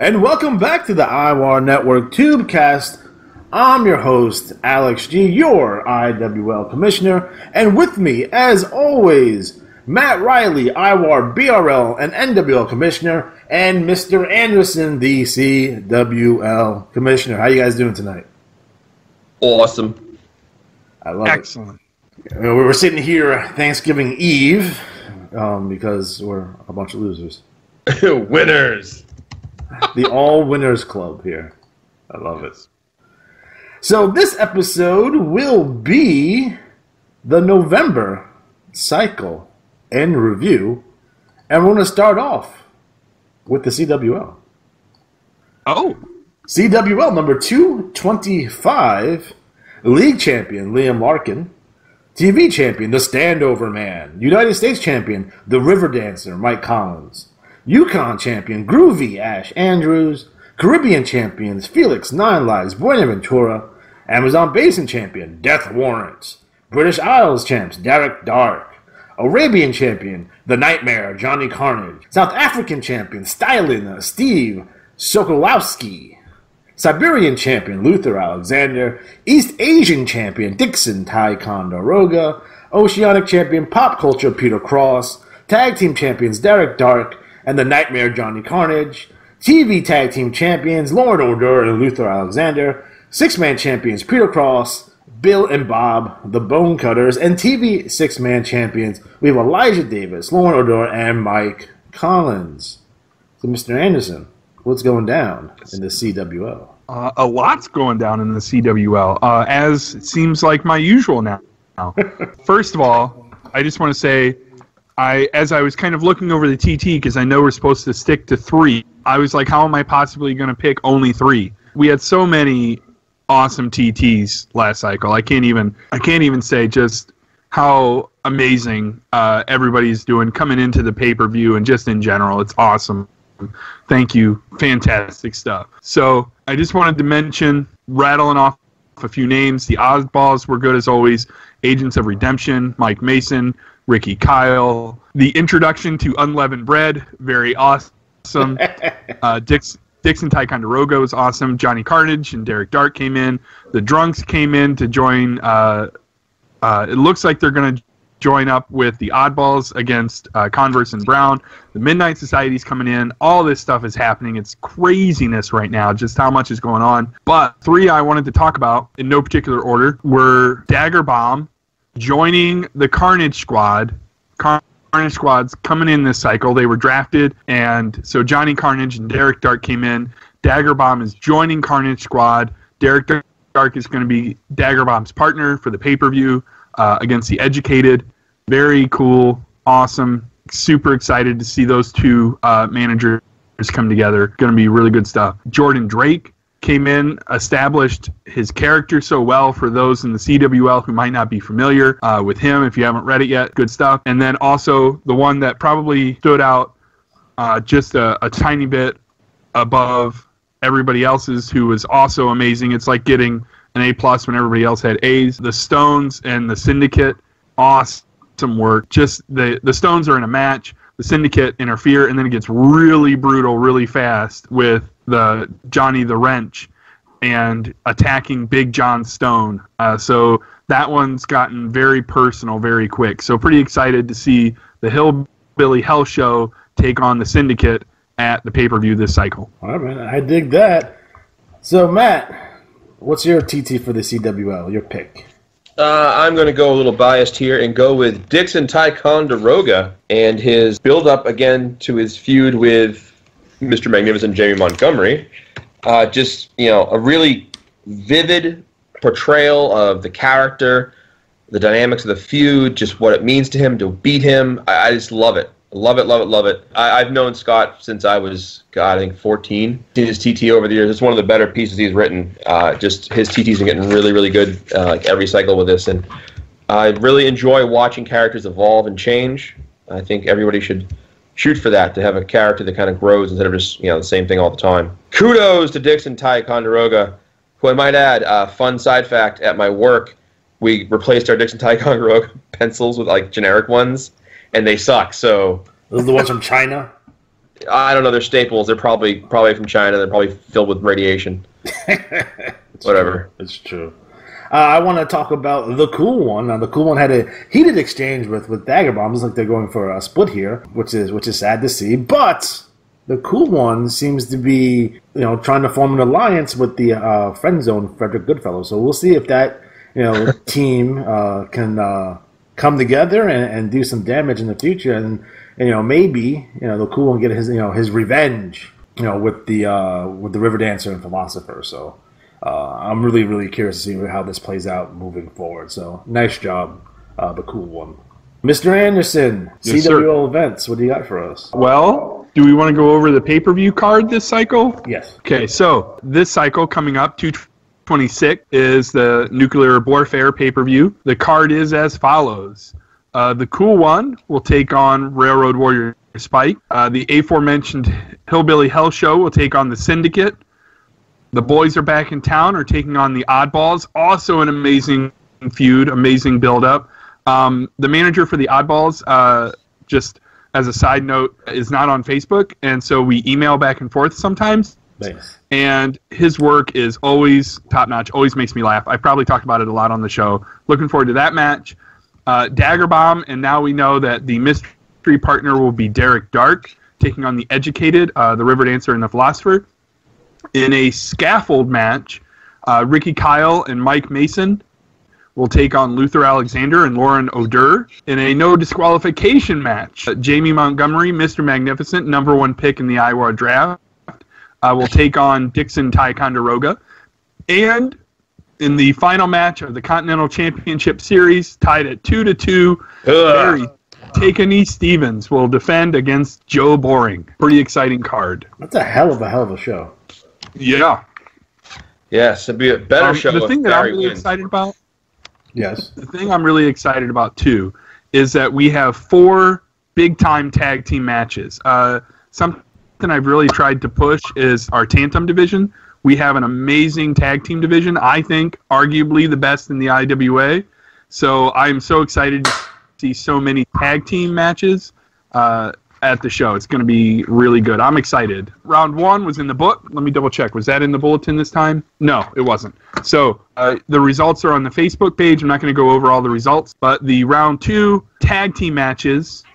And welcome back to the IWAR Network Tubecast. I'm your host, Alex G., your IWL Commissioner, and with me, as always, Matt Riley, IWAR, BRL, and NWL Commissioner, and Mr. Anderson, the CWL Commissioner. How you guys doing tonight? Awesome. I love Excellent. it. We're sitting here Thanksgiving Eve because we're a bunch of losers. Winners. The All Winners Club here. I love it. So this episode will be the November cycle and review, and we're going to start off with the CWL. Oh. CWL number 225, League Champion Liam Larkin, TV Champion The Standover Man, United States Champion The River Dancer Mike Collins, Yukon Champion Groovy Ash Andrews, Caribbean Champions Felix Nine Lives Buenaventura, Amazon Basin Champion Death Warrant, British Isles Champs Derek Dark, Arabian Champion The Nightmare Johnny Carnage, South African Champion Stylin Steve Sokolowski, Siberian Champion Luther Alexander, East Asian Champion Dixon Ticonderoga, Oceanic Champion Pop Culture Peter Cross, Tag Team Champions Derek Dark, and The Nightmare Johnny Carnage, TV Tag Team Champions Lauren Odor and Luther Alexander, Six-Man Champions Peter Cross, Bill and Bob, The Bone Cutters, and TV Six-Man Champions, we have Elijah Davis, Lauren Odor, and Mike Collins. So, Mr. Anderson, what's going down in the CWL? A lot's going down in the CWL, as it seems like my usual now. First of all, I just want to say, as I was kind of looking over the TT, because I know we're supposed to stick to 3, I was like, how am I possibly going to pick only 3? We had so many awesome TTs last cycle. I can't even say just how amazing everybody's doing coming into the pay-per-view and just in general. It's awesome. Thank you. Fantastic stuff. So I just wanted to mention, rattling off a few names. The Oddballs were good as always. Agents of Redemption, Mike Mason, Ricky Kyle. The introduction to Unleavened Bread, very awesome. Dixon Ticonderoga was awesome. Johnny Carnage and Derek Dark came in. The Drunks came in to join. It looks like they're going to join up with the Oddballs against Converse and Brown. The Midnight Society's coming in. All this stuff is happening. It's craziness right now, just how much is going on. But 3 I wanted to talk about, in no particular order, were Dagger Bomb joining the Carnage Squad. Carnage Squad's coming in this cycle. They were drafted, and so Johnny Carnage and Derek Dark came in. Dagger Bomb is joining Carnage Squad. Derek Dark is going to be Dagger Bomb's partner for the pay-per-view against the Educated. Very cool, awesome, super excited to see those two managers come together. Going to be really good stuff. Jordan Drake came in, established his character so well for those in the CWL who might not be familiar with him. If you haven't read it yet, good stuff. And then also the one that probably stood out just a tiny bit above everybody else's, who was also amazing. It's like getting an A+ when everybody else had A's. The Stones and the Syndicate, awesome work. Just the Stones are in a match. The Syndicate interfere, and then it gets really brutal really fast with the Johnny the Wrench and attacking Big John Stone. So that one's gotten very personal very quick. So pretty excited to see the Hillbilly Hell Show take on the Syndicate at the pay-per-view this cycle. All right, man. I dig that. So, Matt, what's your TT for the CWL, your pick? I'm going to go a little biased here and go with Dixon Ticonderoga and his build-up again to his feud with Mr. Magnificent Jamie Montgomery. Just, a really vivid portrayal of the character, the dynamics of the feud, just what it means to him to beat him. I just love it. Love it, love it, love it. I've known Scott since I was, I think 14. Seen his TT over the years. It's one of the better pieces he's written. Just his TTs are getting really, really good like every cycle with this. And I really enjoy watching characters evolve and change. I think everybody should shoot for that, to have a character that kind of grows instead of just the same thing all the time. Kudos to Dixon Ticonderoga, who I might add, fun side fact, at my work, we replaced our Dixon Ticonderoga pencils with like generic ones, and they suck. So those are the ones from China. I don't know. They're staples. They're probably from China. They're probably filled with radiation. Whatever. It's true. I want to talk about the Cool One. The Cool One had a heated exchange with Dagger Bomb. It's like they're going for a split here, which is sad to see. But the Cool One seems to be, trying to form an alliance with the Friend Zone Frederick Goodfellow. So we'll see if that, team can come together and do some damage in the future, and maybe the Cool One get his revenge, with the River Dancer and Philosopher. So. I'm really, really curious to see how this plays out moving forward. So, nice job, the Cool One. Mr. Anderson, Yes, CWL events, what do you got for us? Well, do we want to go over the pay-per-view card this cycle? Yes. Okay, so this cycle coming up, 226, is the Nuclear Warfare pay-per-view. The card is as follows. The Cool One will take on Railroad Warrior Spike. The aforementioned Hillbilly Hell Show will take on the Syndicate. The Boys Are Back in Town are taking on the Oddballs. Also an amazing feud, amazing build-up. The manager for the Oddballs, just as a side note, is not on Facebook, and so we email back and forth sometimes. Thanks. And his work is always top-notch, always makes me laugh. I probably talked about it a lot on the show. Looking forward to that match. Dagger Bomb, and now we know that the mystery partner will be Derek Dark, taking on the Educated, the River Dancer, and the Philosopher. In a scaffold match, Ricky Kyle and Mike Mason will take on Luther Alexander and Lauren O'Dur. In a no disqualification match, Jamie Montgomery, Mr. Magnificent, #1 pick in the IWAR draft, will take on Dixon Ticonderoga. And in the final match of the Continental Championship Series, tied at 2-2, Barry Takani Stevens will defend against Joe Boring. Pretty exciting card. That's a hell of a show. Yeah. Yes, it'd be a better show The if thing that I'm Barry really wins. excited about, Yes. the thing I'm really excited about too, is that we have 4 big-time tag team matches. Something I've really tried to push is our Tantum division. We have an amazing tag team division. I think arguably the best in the IWA. So I'm so excited to see so many tag team matches at the show. It's going to be really good. I'm excited. Round 1 was in the book. Let me double check. Was that in the bulletin this time? No, it wasn't. So the results are on the Facebook page. I'm not going to go over all the results, but the round 2 tag team matches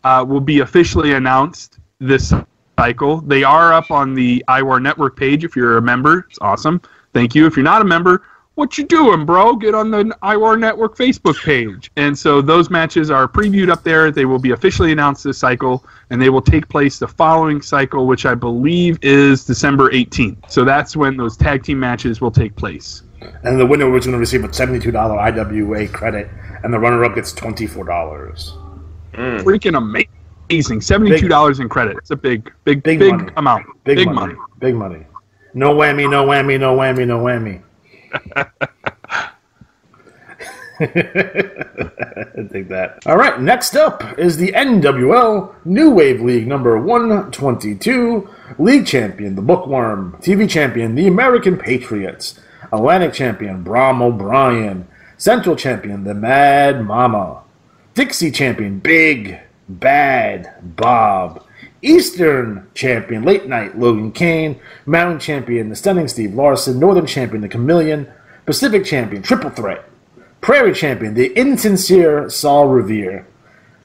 will be officially announced this cycle. They are up on the IWAR Network page if you're a member. It's awesome. Thank you. If you're not a member, what you doing, bro? Get on the IWAR Network Facebook page. And so those matches are previewed up there. They will be officially announced this cycle, and they will take place the following cycle, which I believe is December 18th. So that's when those tag team matches will take place. And the winner was going to receive a $72 IWA credit, and the runner-up gets $24. Freaking amazing. $72 in credit. It's a big money. amount. Big money. Big money. No whammy, no whammy, no whammy, no whammy. I think that. All right, next up is the NWL New Wave League number 122. League champion, the Bookworm. TV champion, the American Patriots. Atlantic champion, Brom O'Brien. Central champion, the Mad Mama. Dixie champion, Big Bad Bob. Eastern champion, Late Night, Logan Kane. Mountain champion, the Stunning Steve Larson. Northern champion, the Chameleon. Pacific champion, Triple Threat. Prairie champion, the Insincere Saul Revere.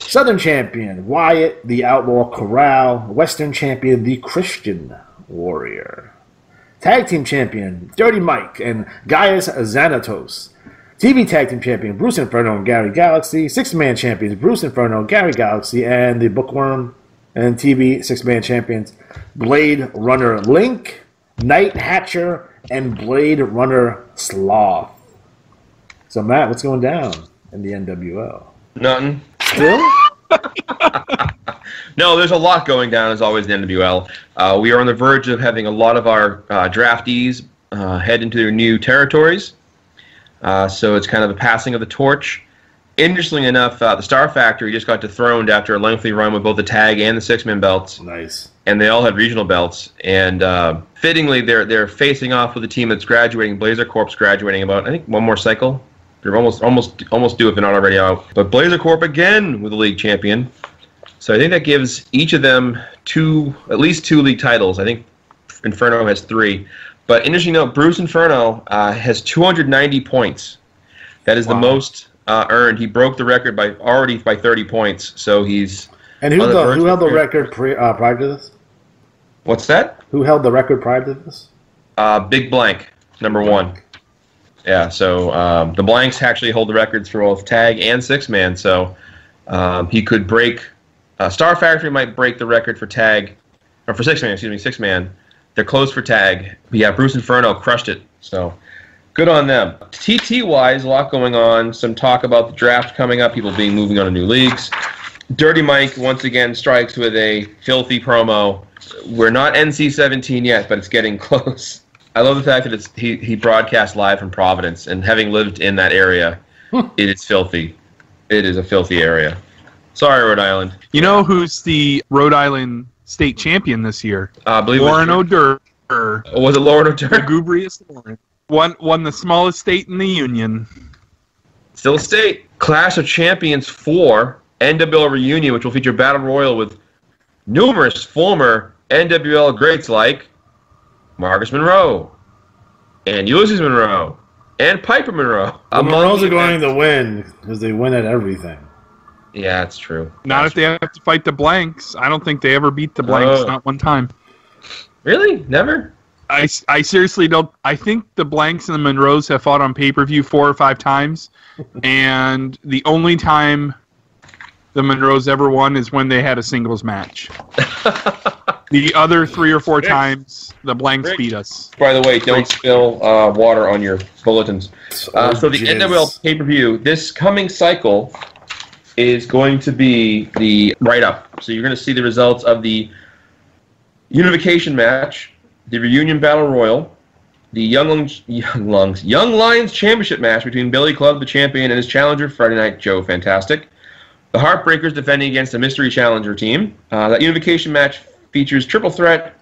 Southern champion, Wyatt, the Outlaw Corral. Western champion, the Christian Warrior. Tag team champion, Dirty Mike and Gaius Xanatos. TV Tag Team Champion, Bruce Inferno and Gary Galaxy. Six-Man Champions, Bruce Inferno, Gary Galaxy, and the Bookworm. And TV Six-Man Champions, Blade Runner Link, Night Hatcher, and Blade Runner Sloth. So, Matt, what's going down in the NWL? Nothing. Still? No, there's a lot going down, as always, in the NWL. We are on the verge of having a lot of our draftees head into their new territories. So it's kind of a passing of the torch. Interestingly enough, the Star Factory just got dethroned after a lengthy run with both the tag and the six-man belts. Nice. And they all had regional belts. And fittingly, they're facing off with a team that's graduating. Blazer Corp's graduating about, I think, one more cycle. They're almost due if they're not already out. But Blazer Corp again with the league champion. So I think that gives each of them at least 2 league titles. I think Inferno has 3. But interesting to note, Bruce Inferno has 290 points. That is the most earned. He broke the record by 30 points. So he's and who held the record prior to this? What's that? Who held the record prior to this? Big Blank, number 1. Yeah, so the Blanks actually hold the records for both tag and 6-man. So he could break. Star Factory might break the record for tag, or for 6-man. Excuse me, 6-man. They're close for tag. But yeah, Bruce Inferno crushed it. So good on them. TT-wise, a lot going on. Some talk about the draft coming up, people moving on to new leagues. Dirty Mike, once again, strikes with a filthy promo. We're not NC-17 yet, but it's getting close. I love the fact that he broadcast live from Providence, and having lived in that area, it is filthy. It is a filthy area. Sorry, Rhode Island. You know who's the Rhode Island state champion this year? I believe Lauren O'Dur. Was it Lauren O'Dur? The Gubriest Lauren. Won the smallest state in the union. Still a state. Clash of Champions 4 NWL reunion, which will feature Battle Royal with numerous former NWL greats like Marcus Monroe and Ulysses Monroe and Piper Monroe. The Monroes are going to win because they win at everything. Yeah, that's true. Not if they have to fight the Blanks. I don't think they ever beat the Blanks, not one time. Really? Never? I seriously don't. I think the Blanks and the Monroes have fought on pay-per-view 4 or 5 times, and the only time the Monroes ever won is when they had a singles match. The other 3 or 4 times, the Blanks beat us. By the way, don't spill water on your bulletins. So the NWL pay-per-view, this coming cycle is going to be the write-up. So you're going to see the results of the unification match, the reunion battle royal, the Young Lions championship match between Billy Club, the champion, and his challenger, Friday Night Joe Fantastic. The Heartbreakers defending against the mystery challenger team. That unification match features Triple Threat,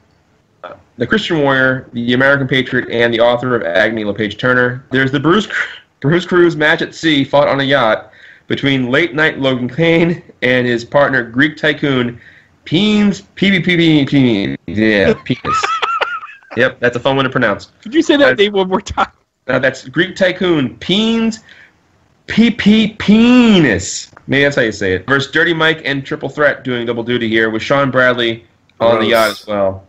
the Christian Warrior, the American Patriot, and the author of Agony, LePage Turner. There's the Bruce Cruz match at sea, fought on a yacht, between Late Night Logan Kane and his partner Greek Tycoon Peens Penis. Yep, that's a fun one to pronounce. Could you say that name one more time? That's Greek Tycoon Peens Penis. Maybe that's how you say it. Versus Dirty Mike and Triple Threat doing double duty here with Sean Bradley on the yacht as well.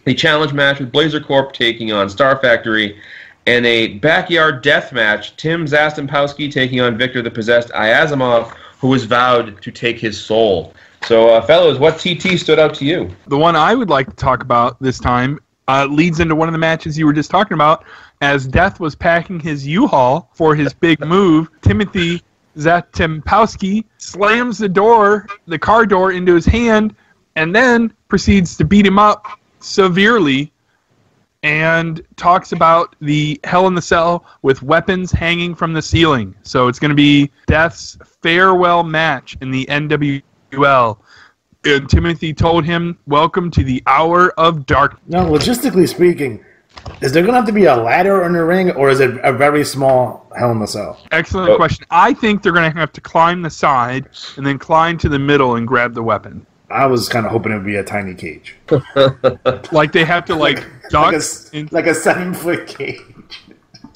A challenge match with Blazer Corp taking on Star Factory. And a backyard death match, Tim Zastampowski taking on Victor the Possessed Ayazimov, who was vowed to take his soul. So, fellows, what TT stood out to you? The one I would like to talk about this time leads into one of the matches you were just talking about. As Death was packing his U-Haul for his big move, Timothy Zastampowski slams the car door into his hand, and then proceeds to beat him up severely, and talks about the Hell in the Cell with weapons hanging from the ceiling. So it's going to be Death's farewell match in the NWL. And Timothy told him, welcome to the hour of darkness. Now, logistically speaking, is there going to have to be a ladder in the ring, or is it a very small Hell in the Cell? Excellent question. I think they're going to have to climb the side and then climb to the middle and grab the weapon. I was kind of hoping it would be a tiny cage. Like they have to duck. like a 7-foot cage.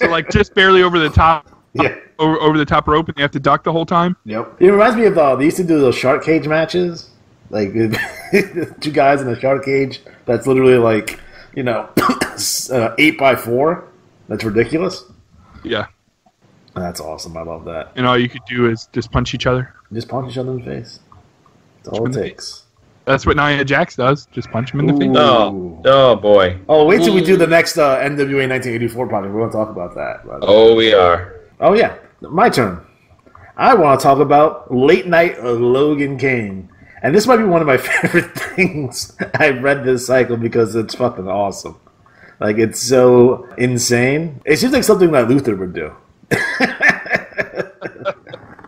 So just barely over the top. Yeah. Over the top rope, and they have to duck the whole time? Yep. It reminds me of they used to do those shark cage matches. Like 2 guys in a shark cage. That's literally 8x4. That's ridiculous. Yeah. That's awesome. I love that. And all you could do is just punch each other. Just punch each other in the face. That's all it takes. That's what Nia Jax does. Just punch him in the face. Oh boy. Oh, wait till we do the next NWA 1984 project. We're going to talk about that. Oh, we are. Oh, yeah. My turn. I want to talk about Late Night Logan Kane. And this might be one of my favorite things I've read this cycle because it's fucking awesome. It's so insane. It seems like something that Luther would do.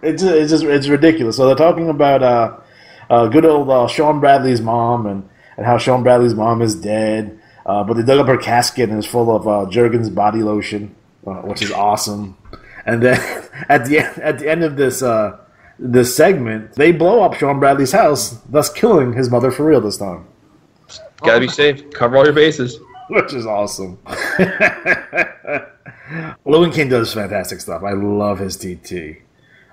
It's ridiculous. So they're talking about good old Sean Bradley's mom and how Sean Bradley's mom is dead. But they dug up her casket and it's full of Jergens body lotion, which is awesome. And then at the end of this this segment, they blow up Sean Bradley's house, thus killing his mother for real this time. Gotta be safe. Cover all your bases. Which is awesome. Logan King does fantastic stuff. I love his TT.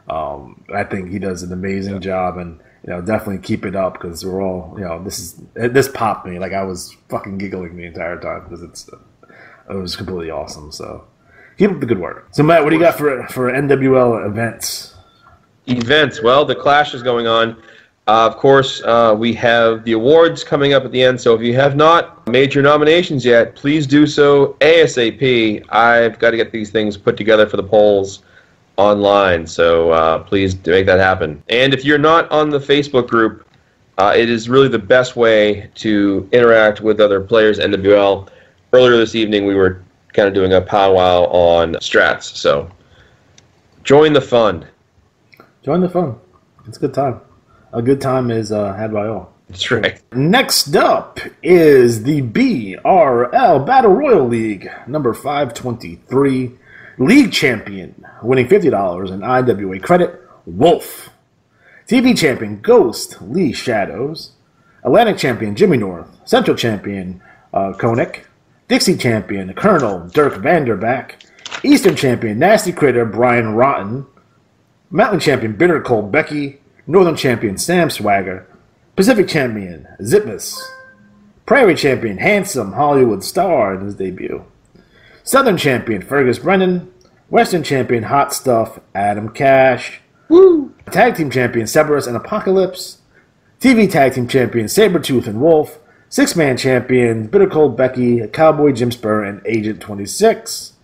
I think he does an amazing job, and definitely keep it up because we're all this popped me. Like I was fucking giggling the entire time because it was completely awesome. So keep up the good work. So Matt, what do you got for NWL events? Events. Well, the Clash is going on. Of course, we have the awards coming up at the end, so if you have not made your nominations yet, please do so ASAP. I've got to get these things put together for the polls online, so please make that happen. And if you're not on the Facebook group, it is really the best way to interact with other players at NWL. Earlier this evening, we were kind of doing a powwow on strats, so join the fun. Join the fun. It's a good time. A good time is had by all. That's right. Next up is the BRL Battle Royal League, number 523. League champion, winning $50 in IWA credit, Wolf. TV champion, Ghost, Lee Shadows. Atlantic champion, Jimmy North. Central champion, Koenig. Dixie champion, Colonel Dirk Vanderback. Eastern champion, Nasty Critter, Brian Rotten. Mountain champion, Bitter Cold Becky. Northern champion, Sam Swagger. Pacific champion, Zipmus. Prairie champion, Handsome Hollywood Star in his debut. Southern champion, Fergus Brennan. Western champion, Hot Stuff, Adam Cash. Woo! Tag team champion, Cerberus and Apocalypse. TV tag team champion, Sabretooth and Wolf. Six-man champion, Bitter Cold Becky, Cowboy Jim Spur, and Agent 26.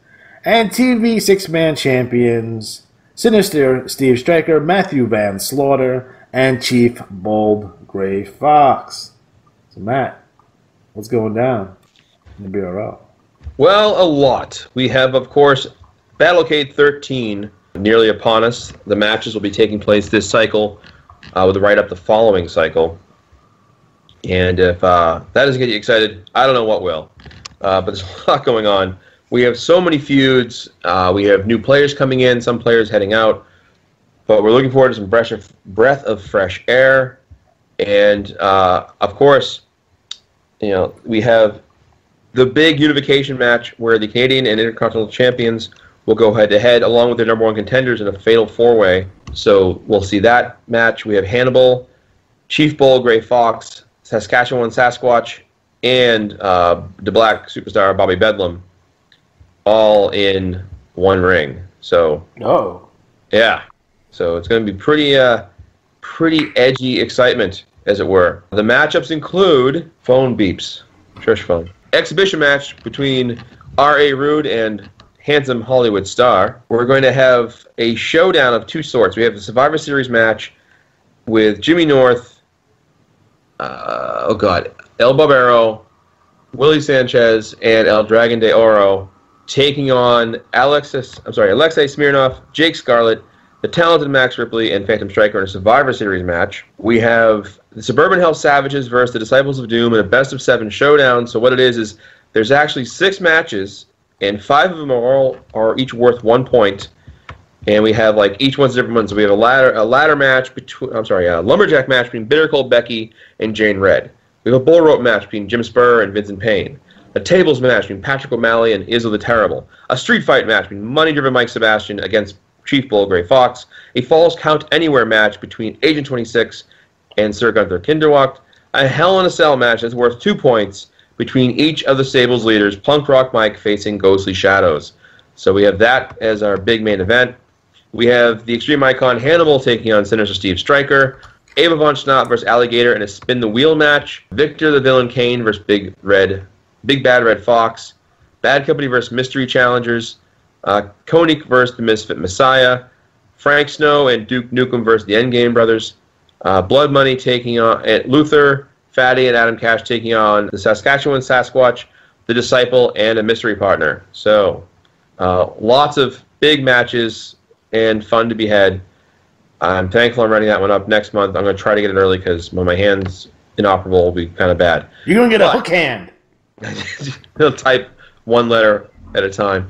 And TV six-man champions, Sinister Steve Stryker, Matthew Van Slaughter, and Chief Bold Gray Fox. So Matt, what's going down in the BRL? Well, a lot. We have, of course, Battlecade 13 nearly upon us. The matches will be taking place this cycle with a write-up the following cycle. And if that doesn't get you excited, I don't know what will. But there's a lot going on. We have so many feuds. We have new players coming in, some players heading out. But we're looking forward to some breath of fresh air. And, of course, we have the big unification match where the Canadian and Intercontinental champions will go head-to-head along with their number one contenders in a fatal four-way. So we'll see that match. We have Hannibal, Chief Bull, Gray Fox, Saskatchewan Sasquatch, and the Black Superstar Bobby Bedlam all in one ring. So, yeah. So it's going to be pretty edgy excitement, as it were. The matchups include phone beeps, church phone. Exhibition match between R.A. Rude and Handsome Hollywood Star. We're going to have a showdown of two sorts. We have the Survivor Series match with Jimmy North, El Barbero, Willie Sanchez, and El Dragon de Oro taking on Alexei Smirnoff, Jake Scarlett, the talented Max Ripley, and Phantom Striker in a Survivor Series match. We have the Suburban Hell Savages versus the Disciples of Doom in a best-of-7 showdown. So what it is there's actually 6 matches, and 5 of them are each worth 1 point. And we have each one's a different one. So we have a ladder match a lumberjack match between Bitter Cold Becky and Jane Red. We have a bull rope match between Jim Spur and Vincent Payne. A tables match between Patrick O'Malley and Izzo the Terrible. A street fight match between money-driven Mike Sebastian against Chief Bull Gray Fox. A Falls Count Anywhere match between Agent 26 and Sir Gunther Kinderwacht. A Hell in a Cell match that's worth 2 points between each of the stables leaders, Plunk Rock Mike facing Ghostly Shadows. So we have that as our big main event. We have the Extreme Icon Hannibal taking on Sinister Steve Stryker. Ava Von Schnott versus Alligator in a Spin the Wheel match. Victor the Villain Kane versus Big Bad Red Fox. Bad Company versus Mystery Challengers. Koenig versus the Misfit Messiah. Frank Snow and Duke Nukem versus the Endgame Brothers. Blood Money taking on Luther, Fatty, and Adam Cash taking on the Saskatchewan Sasquatch, the Disciple, and a mystery partner. So lots of big matches and fun to be had. I'm thankful I'm writing that one up next month. I'm going to try to get it early because when my hand's inoperable, will be kind of bad. You're going to get a hook hand. He'll type one letter at a time.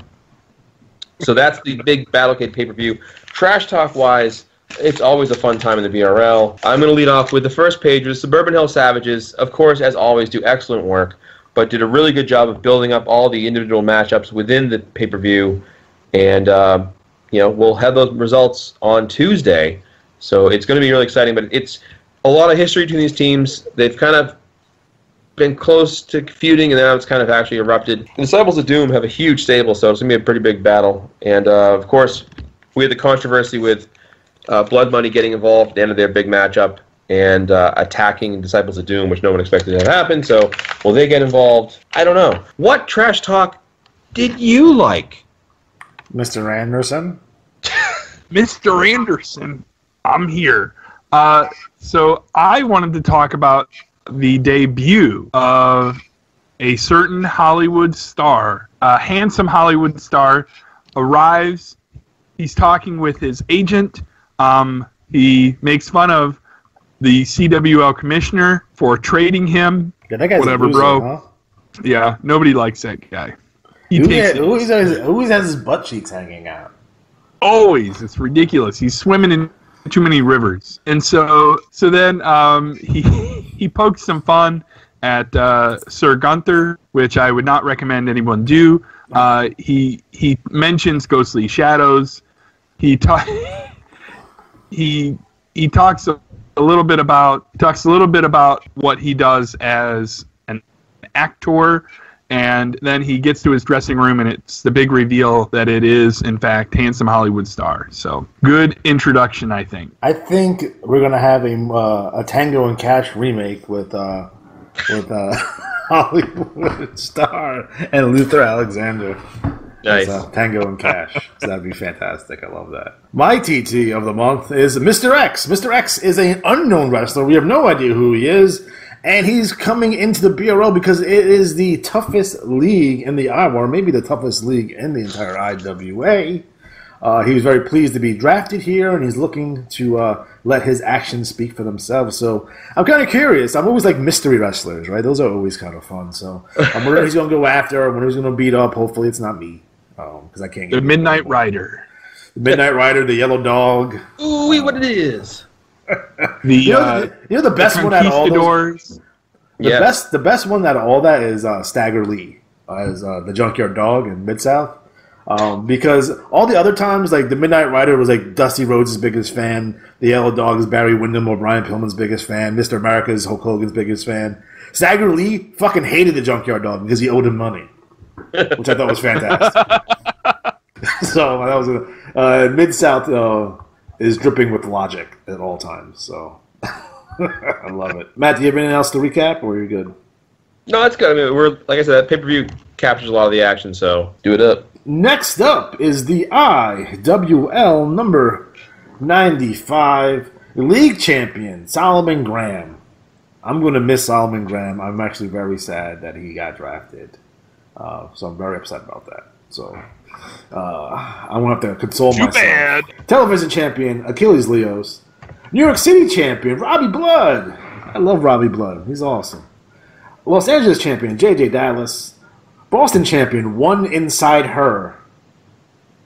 So that's the big Battlecade pay-per-view. Trash talk-wise, It's always a fun time in the BRL. I'm going to lead off with the first page with Suburban Hill Savages. Of course, as always, do excellent work, but did a really good job of building up all the individual matchups within the pay-per-view. And, we'll have those results on Tuesday. So it's going to be really exciting, but it's a lot of history between these teams. They've kind of been close to feuding, and now it's kind of actually erupted. The Disciples of Doom have a huge stable, so it's going to be a pretty big battle. And, of course, we had the controversy with Blood Money getting involved at the end of their big matchup and attacking Disciples of Doom, which no one expected to happen. So, will they get involved? I don't know. What trash talk did you like? Mr. Anderson? Mr. Anderson, I'm here. So I wanted to talk about the debut of a certain Hollywood star. A handsome Hollywood star arrives. He's talking with his agent. He makes fun of the CWL commissioner for trading him. Yeah, that guy's whatever, a loser, bro. Huh? Yeah, nobody likes that guy. Who always has his butt cheeks hanging out? Always. It's ridiculous. He's swimming in too many rivers. And so then he pokes some fun at Sir Gunther, which I would not recommend anyone do. He mentions Ghostly Shadows. He talks a little bit about what he does as an actor. And then he gets to his dressing room, and it's the big reveal that it is, in fact, handsome Hollywood star. So, good introduction, I think. I think we're gonna have a Tango and Cash remake with Hollywood star and Luther Alexander. Nice. Tango and Cash. So that'd be fantastic. I love that. My TT of the month is Mr. X. Mr. X is an unknown wrestler. We have no idea who he is. And he's coming into the BRL because it is the toughest league in the IWAR, maybe the toughest league in the entire IWA. He was very pleased to be drafted here, and he's looking to let his actions speak for themselves. So I'm kind of curious. I'm always like mystery wrestlers, right? Those are always kind of fun. So I'm wondering who he's going to go after, when he's going to beat up. Hopefully it's not me, because I can't get the Midnight Rider. The Midnight Rider, the Yellow Dog. Ooh, what it is. You know the best one out of all those? The best one out of all that is Stagger Lee as the Junkyard Dog in Mid-South. Because all the other times, like the Midnight Rider was like Dusty Rhodes' biggest fan, the Yellow Dog is Barry Windham or Brian Pillman's biggest fan, Mr. America is Hulk Hogan's biggest fan. Stagger Lee fucking hated the Junkyard Dog because he owed him money, which I thought was fantastic. So that was Mid-South is dripping with logic at all times. So I love it. Matt, do you have anything else to recap, or are you good? No, that's good. I mean, like I said, pay-per-view captures a lot of the action, so do it up. Next up is the IWL number 95 League Champion, Solomon Graham. I'm going to miss Solomon Graham. I'm actually very sad that he got drafted. So I'm very upset about that. So I won't have to console myself. Bad. Television champion, Achilles Leos. New York City champion, Robbie Blood. I love Robbie Blood. He's awesome. Los Angeles champion, J.J. Dallas. Boston champion, One Inside Her.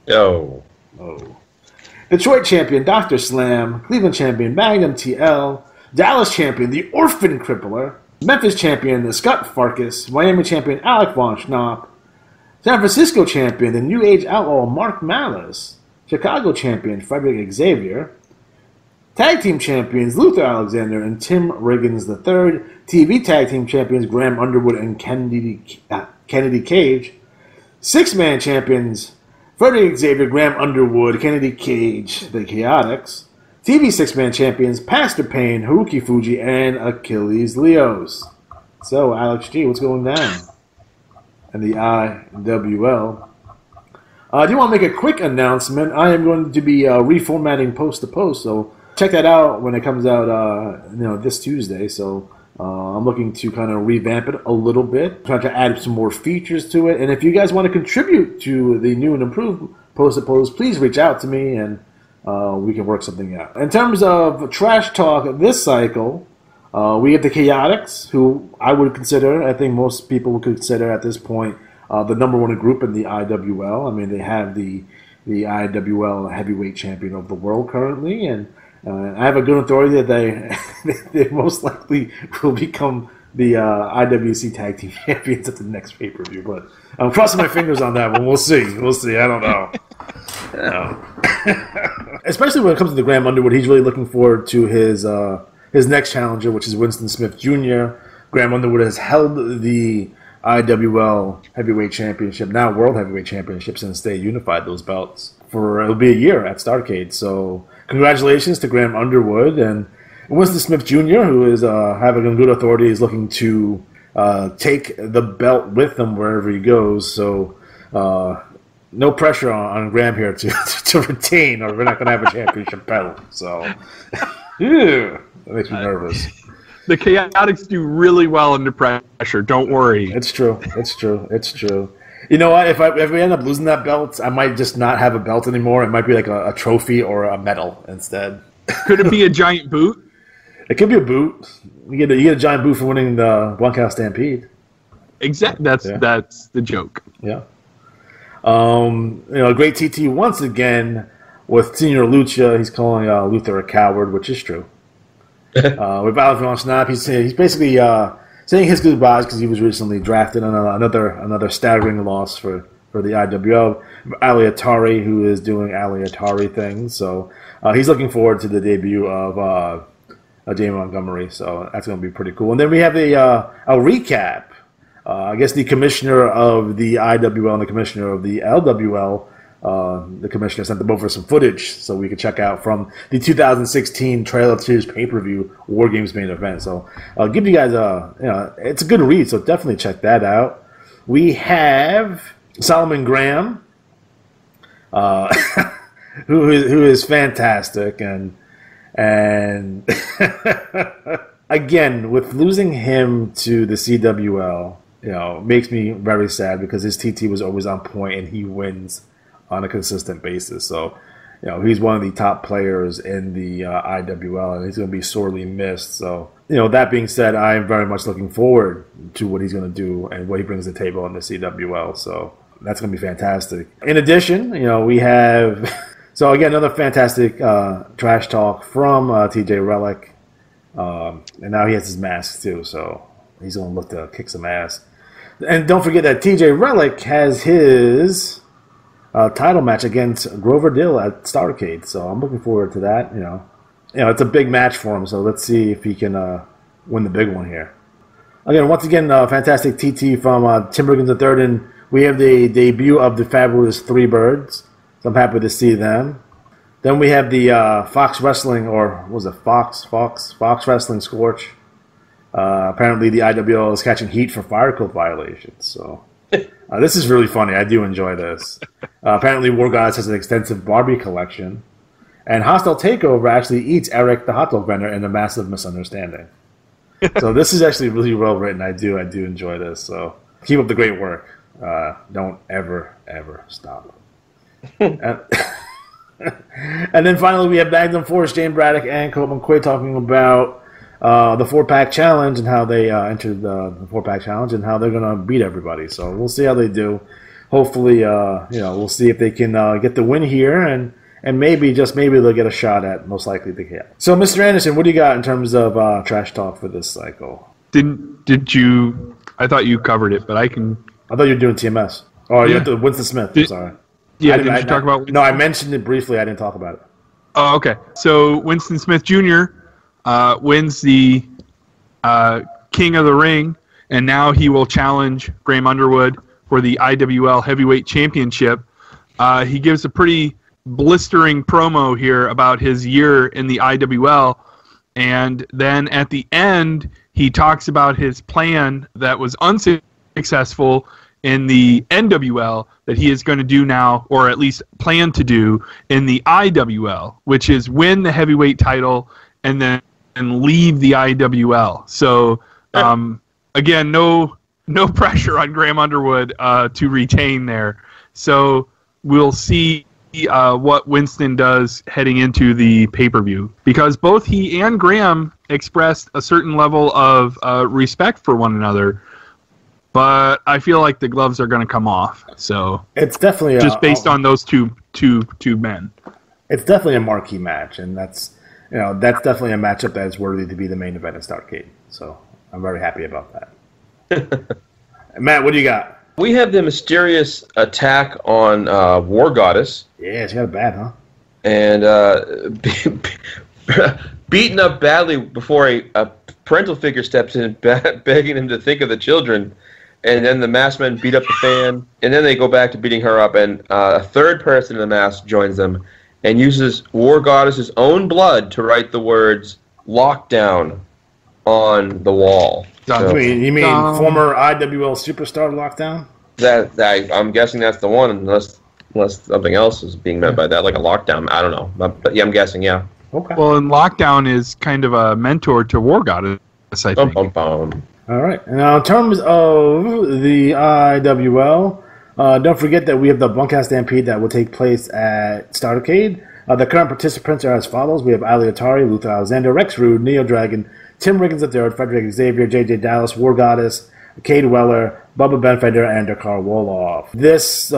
Oh. Detroit champion, Dr. Slam. Cleveland champion, Magnum TL. Dallas champion, The Orphan Crippler. Memphis champion, Scott Farkas. Miami champion, Alec Von Schnapp. San Francisco champion, the New Age Outlaw, Mark Malice. Chicago champion, Frederick Xavier. Tag team champions, Luther Alexander and Tim Riggins III. TV tag team champions, Graham Underwood and Kennedy Cage. Six-man champions, Frederick Xavier, Graham Underwood, Kennedy Cage, the Chaotix. TV six-man champions, Pastor Payne, Haruki Fuji, and Achilles Leos. So, Alex G, what's going down in the IWL? I do want to make a quick announcement. I am going to be reformatting post to post, so check that out when it comes out this Tuesday. So I'm looking to kind of revamp it a little bit, trying to add some more features to it. And if you guys want to contribute to the new and improved post to post, please reach out to me and we can work something out. In terms of trash talk this cycle, we have the Chaotix, who I would consider, I think most people would consider at this point, the number one group in the IWL. I mean, they have the IWL heavyweight champion of the world currently, and I have a good authority that they most likely will become the IWC Tag Team Champions at the next pay-per-view. But I'm crossing my fingers on that one. We'll see. I don't know. Especially when it comes to the Graham Underwood, he's really looking forward to his next challenger, which is Winston Smith Jr. Graham Underwood has held the IWL Heavyweight Championship, now World Heavyweight Championship, since they unified those belts. It'll be a year at Starrcade. So congratulations to Graham Underwood. And Winston Smith Jr., who is having a good authority, is looking to take the belt with him wherever he goes. So no pressure on Graham here to retain, or we're not going to have a championship belt. So that makes me nervous. The Chaotix do really well under pressure. Don't worry. It's true. You know what? If we end up losing that belt, I might just not have a belt anymore. It might be like a trophy or a medal instead. Could it be a giant boot? It could be a boot. You get a giant boot for winning the Bunkhouse Stampede. Exactly. That's the joke. Yeah. Great TT once again with Senior Lucha. He's calling Luther a coward, which is true. With Valentine Snap, he's basically saying his goodbyes because he was recently drafted on another staggering loss for the IWL. Ali Atari, who is doing Ali Atari things, so he's looking forward to the debut of Jamie Montgomery. So that's going to be pretty cool. And then we have a recap. I guess the commissioner of the IWL and the commissioner of the LWL. The commissioner sent them over some footage so we could check out from the 2016 Trail of Tears pay-per-view War Games main event. So I'll give you guys it's a good read, so definitely check that out. We have Solomon Graham, who is fantastic, and again, with losing him to the CWL, makes me very sad because his TT was always on point and he wins on a consistent basis. So, he's one of the top players in the IWL, and he's going to be sorely missed. So, that being said, I am very much looking forward to what he's going to do and what he brings to the table in the CWL. So, that's going to be fantastic. In addition, we have, so again, another fantastic trash talk from TJ Relic. And now he has his mask too, so he's going to look to kick some ass. And don't forget that TJ Relic has his title match against Grover Dill at Starrcade, so I'm looking forward to that. It's a big match for him, so let's see if he can win the big one here. Once again, fantastic TT from Tim Riggins III, and we have the debut of the fabulous Three Birds, so I'm happy to see them. Then we have the Fox Wrestling, or was it Fox Wrestling Scorch. Apparently the IWL is catching heat for fire code violations, so this is really funny. I do enjoy this. Apparently War Gods has an extensive Barbie collection, and Hostile Takeover actually eats Eric the hot dog vendor in a massive misunderstanding. So this is actually really well written. I do enjoy this, so keep up the great work. Don't ever stop. And then finally we have Magnum Force, Jane Braddock, and Coleman Quaid talking about the 4-pack challenge and how they entered the 4-pack challenge and how they're going to beat everybody. So we'll see how they do. Hopefully, we'll see if they can get the win here, and maybe, just maybe, they'll get a shot at most likely the kill. So, Mr. Anderson, what do you got in terms of trash talk for this cycle? Did you? I thought you covered it, but I can. I thought you were doing TMS. Oh, you have to Winston Smith. I'm sorry. Yeah, did you talk about Winston? No, I mentioned it briefly. I didn't talk about it. Oh, okay. So Winston Smith Jr. Wins the King of the Ring, and now he will challenge Graham Underwood for the IWL Heavyweight Championship. He gives a pretty blistering promo here about his year in the IWL, and then at the end, he talks about his plan that was unsuccessful in the NWL that he is going to do now, or at least plan to do in the IWL, which is win the heavyweight title and then leave the IWL. So, again, no pressure on Graham Underwood to retain there. So we'll see what Winston does heading into the pay-per-view, because both he and Graham expressed a certain level of respect for one another. But I feel like the gloves are going to come off. So it's definitely just based on those two men. It's definitely a marquee match, and that's that's definitely a matchup that is worthy to be the main event at Starrcade. So I'm very happy about that. Matt, what do you got? We have the mysterious attack on War Goddess. Yeah, she got it bad, huh? And beaten up badly before a parental figure steps in, begging him to think of the children. And then the masked men beat up the fan, and then they go back to beating her up, and a third person in the mask joins them and uses War Goddess's own blood to write the words "Lockdown" on the wall. So, you mean former IWL superstar Lockdown? I'm guessing that's the one, unless something else is being meant by that, like a lockdown. I don't know, but yeah, I'm guessing, yeah. Okay. Well, and Lockdown is kind of a mentor to War Goddess, I think. All right. Now, in terms of the IWL, don't forget that we have the Bunkhouse Stampede that will take place at Starrcade. The current participants are as follows. We have Ali Atari, Luther Alexander, Rex Rude, Neo Dragon, Tim Riggins III, Frederick Xavier, JJ Dallas, War Goddess, Cade Weller, Bubba Benfeder, and Dakar Wolof. This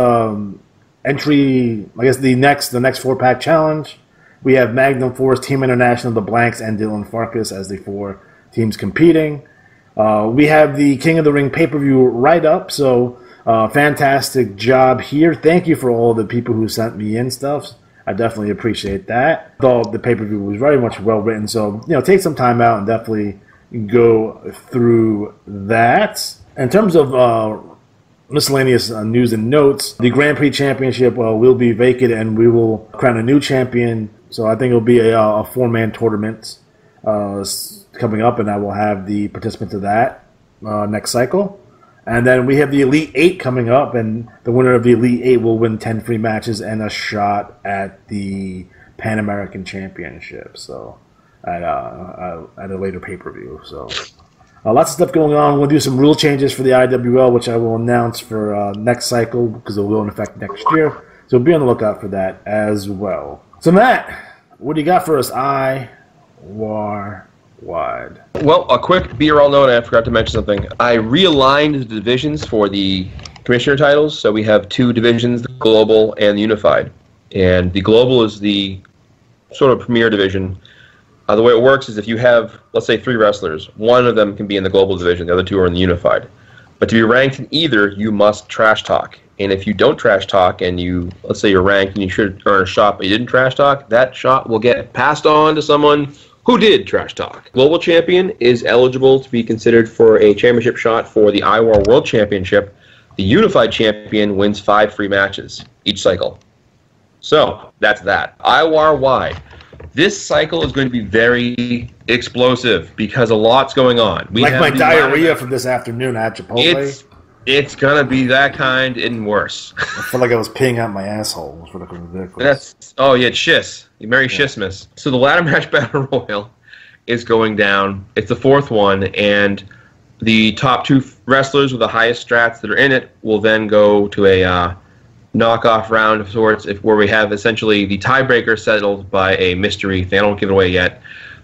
entry, I guess the next 4-pack challenge, we have Magnum Force, Team International, The Blanks, and Dylan Farkas as the 4 teams competing. We have the King of the Ring pay-per-view write-up, so fantastic job here. Thank you for all the people who sent me in stuff. I definitely appreciate that. Though the pay-per-view was very much well-written, so take some time out and definitely go through that. In terms of miscellaneous news and notes, the Grand Prix Championship will be vacant, and we will crown a new champion. So I think it'll be a 4-man tournament coming up, and I will have the participants of that next cycle. And then we have the Elite 8 coming up, and the winner of the Elite 8 will win 10 free matches and a shot at the Pan American Championship. So at a later pay-per-view. So lots of stuff going on. We'll do some rule changes for the IWL, which I will announce for next cycle because it will go in effect next year. So be on the lookout for that as well. So Matt, what do you got for us? IWAR wide. Well, a quick be your all known, I forgot to mention something. I realigned the divisions for the commissioner titles, so we have 2 divisions, the global and the unified. And the global is the sort of premier division. The way it works is if you have, let's say, 3 wrestlers, one of them can be in the global division, the other 2 are in the unified. But to be ranked in either, you must trash talk. And if you don't trash talk and let's say you're ranked and you should earn a shot but you didn't trash talk, that shot will get passed on to someone who did trash talk. Global champion is eligible to be considered for a championship shot for the IWAR World Championship. The unified champion wins 5 free matches each cycle. So that's that. IWAR wide. This cycle is going to be very explosive because a lot's going on. Like my diarrhea from this afternoon at Chipotle. It's going to be that kind and worse. I feel like I was peeing out my asshole. It was ridiculous. It's Shiss. Merry Shissmas. So the ladder match battle royal is going down. It's the 4th one, and the top 2 wrestlers with the highest strats that are in it will then go to a knockoff round of sorts, where we have essentially the tiebreaker settled by a mystery thing. I don't give it away yet.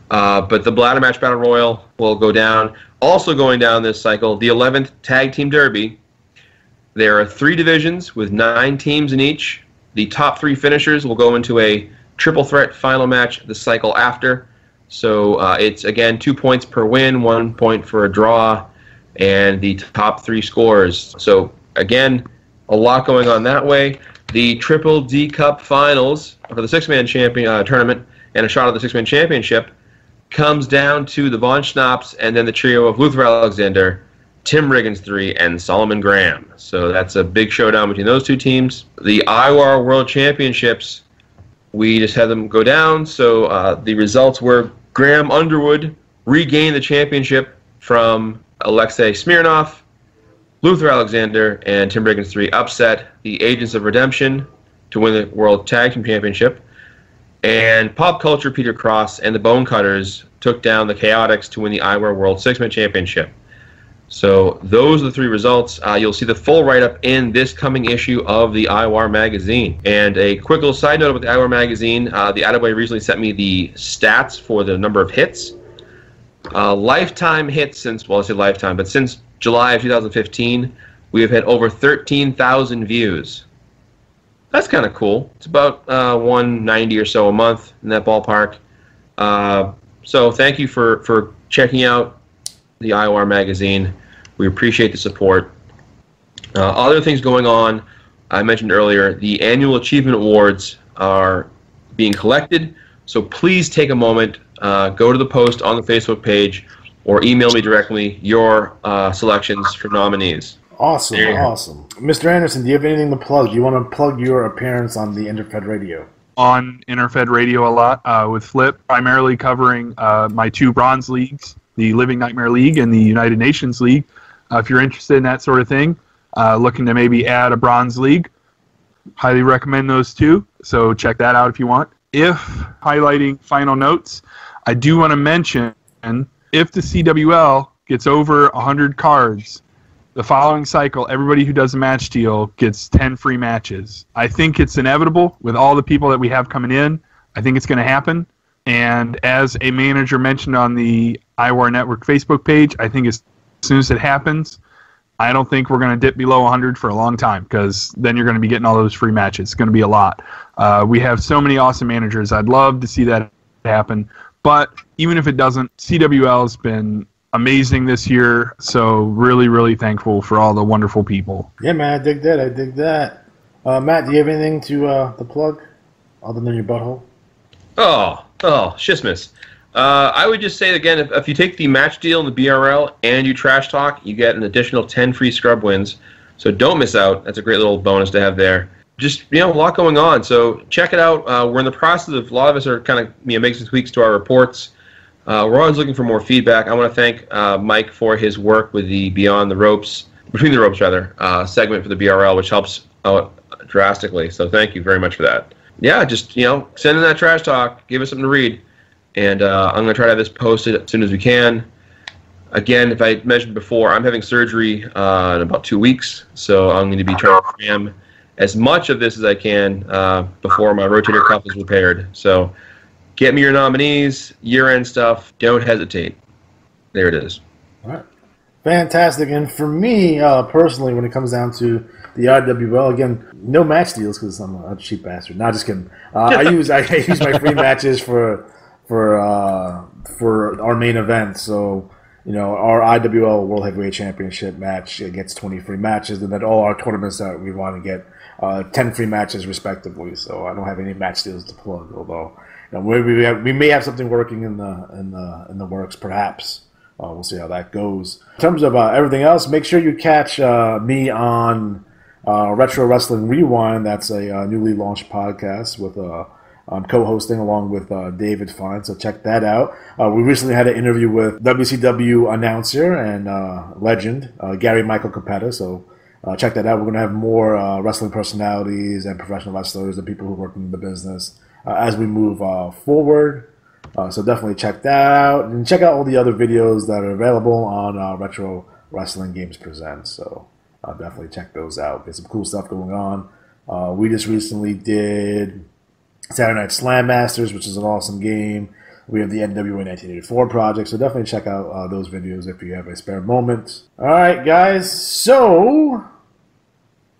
But the ladder match battle royal will go down. Also going down this cycle, the 11th Tag Team Derby. There are 3 divisions with 9 teams in each. The top 3 finishers will go into a triple threat final match the cycle after. So it's, again, 2 points per win, 1 point for a draw, and the top 3 scores. So, again, a lot going on that way. The Triple D Cup Finals for the 6-man champion tournament and a shot at the 6-man championship comes down to the Von Schnaps and then the trio of Luther Alexander, Tim Riggins III, and Solomon Graham. So that's a big showdown between those 2 teams. The IWAR World Championships, we just had them go down. So the results were Graham Underwood regained the championship from Alexei Smirnov. Luther Alexander and Tim Riggins III upset the Agents of Redemption to win the World Tag Team Championship. And Pop Culture Peter Cross and the Bone Cutters took down the Chaotix to win the IWAR World 6-Man Championship. So those are the 3 results. You'll see the full write-up in this coming issue of the IWAR magazine. And a quick little side note about the IWAR magazine, the IWA recently sent me the stats for the number of hits. Lifetime hits since, well, I say lifetime, but since July of 2015, we have had over 13,000 views. That's kind of cool. It's about 190 or so a month in that ballpark. So thank you for checking out the IWAR magazine. We appreciate the support. Other things going on, I mentioned earlier, the annual achievement awards are being collected. So please take a moment, go to the post on the Facebook page, or email me directly your selections for nominees. Awesome, awesome. Mr. Anderson, do you have anything to plug? Do you want to plug your appearance on the Interfed Radio? On Interfed Radio a lot with Flip, primarily covering my 2 bronze leagues, the Living Nightmare League and the United Nations League. If you're interested in that sort of thing, looking to maybe add a bronze league, highly recommend those 2. So check that out if you want. If highlighting final notes, I do want to mention if the CWL gets over 100 cards, the following cycle, everybody who does a match deal gets 10 free matches. I think it's inevitable with all the people that we have coming in. I think it's going to happen. And as a manager mentioned on the IWAR Network Facebook page, I think as soon as it happens, I don't think we're going to dip below 100 for a long time, because then you're going to be getting all those free matches. It's going to be a lot. We have so many awesome managers. I'd love to see that happen. But even if it doesn't, CWL has been amazing this year, so really, really thankful for all the wonderful people. Yeah, man, I dig that. Matt, do you have anything to plug other than your butthole? Oh, Shismus. I would just say again, if you take the match deal in the BRL and you trash talk, you get an additional 10 free scrub wins. So don't miss out. That's a great little bonus to have there. Just, a lot going on. So check it out. We're in the process of, a lot of us are kind of making some tweaks to our reports. We're always looking for more feedback. I want to thank Mike for his work with the Between the Ropes segment for the BRL, which helps out drastically. So thank you very much for that. Yeah, just, send in that trash talk. Give us something to read. And I'm going to try to have this posted as soon as we can. Again, if I mentioned before, I'm having surgery in about 2 weeks. So I'm going to be trying to cram as much of this as I can before my rotator cuff is repaired. So get me your nominees, year-end stuff. Don't hesitate. There it is. All right. Fantastic. And for me, personally, when it comes down to the IWL, again, no match deals because I'm a cheap bastard. No, just kidding. I use my free matches for our main event. So, our IWL World Heavyweight Championship match, it gets 20 free matches, and then all our tournaments that we want to get 10 free matches respectively. So I don't have any match deals to plug, although we may have something working in the works, perhaps. We'll see how that goes. In terms of everything else, make sure you catch me on Retro Wrestling Rewind. That's a newly launched podcast with I'm co-hosting along with David Fine, so check that out. We recently had an interview with WCW announcer and legend Gary Michael Capetta, so check that out. We're going to have more wrestling personalities and professional wrestlers and people who work in the business as we move forward. So definitely check that out, and check out all the other videos that are available on Retro Wrestling Games Presents. So definitely check those out. There's some cool stuff going on. We just recently did Saturday Night Slam Masters, which is an awesome game. We have the NWA 1984 project, so definitely check out those videos if you have a spare moment. All right, guys. So,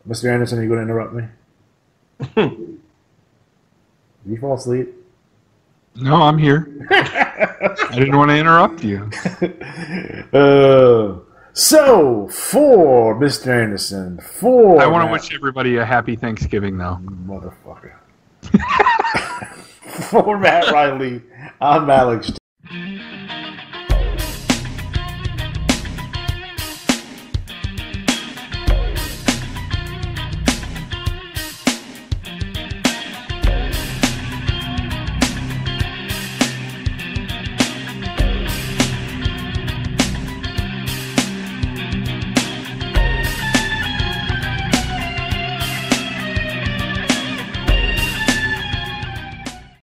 Mr. Anderson, are you going to interrupt me? Did you fall asleep? No, I'm here. I didn't want to interrupt you. So, for Mr. Anderson, I want to wish everybody a happy Thanksgiving, though. Motherfucker. For Matt Riley, I'm Alex.